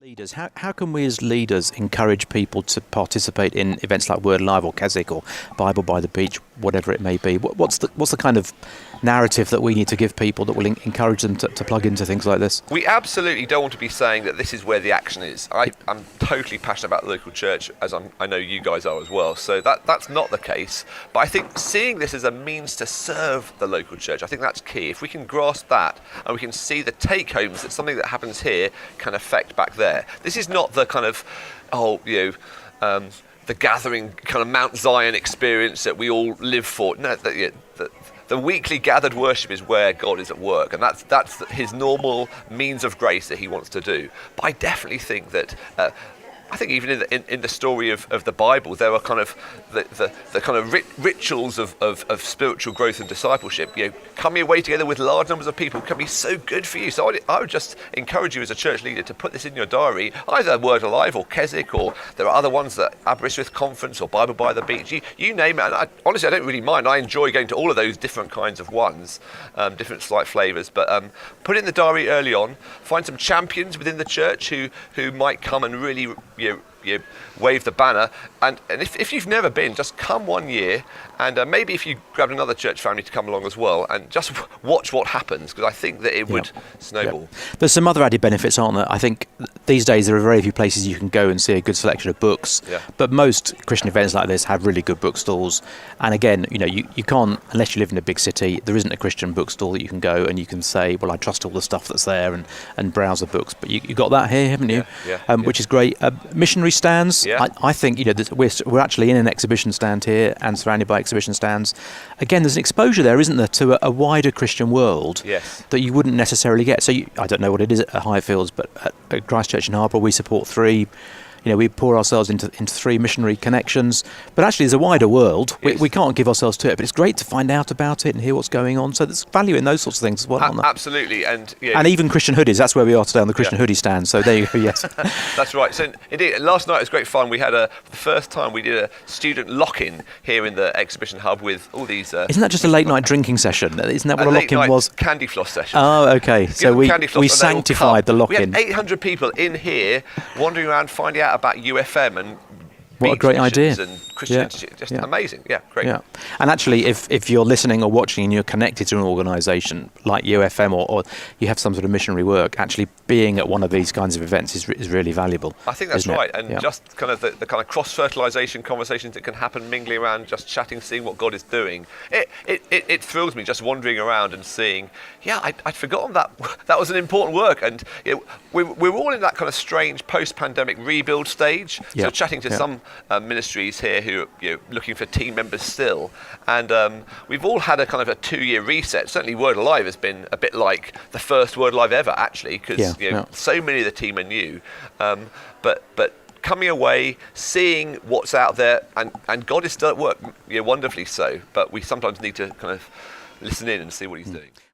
Leaders, how can we as leaders encourage people to participate in events like Word Live or Keswick or Bible by the Beach, whatever it may be? What's the kind of narrative that we need to give people that will encourage them to plug into things like this? We absolutely don't want to be saying that this is where the action is. I'm totally passionate about the local church, as I know you guys are as well, so that's not the case. But I think seeing this as a means to serve the local church, I think that's key. If we can grasp that and we can see the take-homes that something that happens here can affect back there. This is not the kind of, the gathering kind of Mount Zion experience that we all live for. No, the weekly gathered worship is where God is at work, and that's his normal means of grace that he wants to do. But I definitely think that I think even in the story of the Bible, there are kind of the kind of rituals of spiritual growth and discipleship. Coming away together with large numbers of people can be so good for you. So I would just encourage you as a church leader to put this in your diary, either Word Alive or Keswick, or there are other ones that Aberystwyth Conference or Bible by the Beach. You name it. And honestly, I don't really mind. I enjoy going to all of those different kinds of ones, different slight flavours. But put it in the diary early on. Find some champions within the church who might come and really you wave the banner, and if you've never been, just come one year, and maybe if you grabbed another church family to come along as well, and just watch what happens, because I think that it would snowball. There's some other added benefits, aren't there? I think these days there are very few places you can go and see a good selection of books, but most Christian events like this have really good bookstores, and again, you can't, unless you live in a big city, there isn't a Christian bookstore that you can go and you can say, well, I trust all the stuff that's there, and browse the books, but you got that here, haven't you? Which is great. Missionary stands. I think we're actually in an exhibition stand here and surrounded by exhibition stands. Again, there's an exposure there, isn't there, to a wider Christian world that you wouldn't necessarily get. So I don't know what it is at Highfields, but at Christchurch in Harbour we support 3. We pour ourselves into 3 missionary connections, but actually there's a wider world. We can't give ourselves to it, but it's great to find out about it and hear what's going on. So there's value in those sorts of things as well. Absolutely, and even Christian hoodies. That's where we are today, on the Christian hoodie stand. So there you go. Yes, that's right. So indeed, last night was great fun. We had the first time we did a student lock-in here in the exhibition hub with all these. Isn't that just a late night drinking session? Isn't that what a lock-in was? Candy floss session. Oh, okay. So we sanctified the lock-in. We had 800 people in here wandering around finding out about UFM and what a great idea. And Christian Institute. Just amazing. Yeah, great. Yeah. And actually, if you're listening or watching and you're connected to an organisation like UFM or you have some sort of missionary work, actually being at one of these kinds of events is really valuable. I think that's right. And just kind of the kind of cross-fertilisation conversations that can happen, mingling around, just chatting, seeing what God is doing. It thrills me just wandering around and seeing, I'd forgotten that was an important work. And we're all in that kind of strange post-pandemic rebuild stage. So chatting to some ministries here who are looking for team members still, and we've all had a kind of a 2-year reset. Certainly Word Alive has been a bit like the first Word Alive ever, actually, because so many of the team are new, but coming away, seeing what's out there, and God is still at work, wonderfully so, but we sometimes need to kind of listen in and see what he's doing.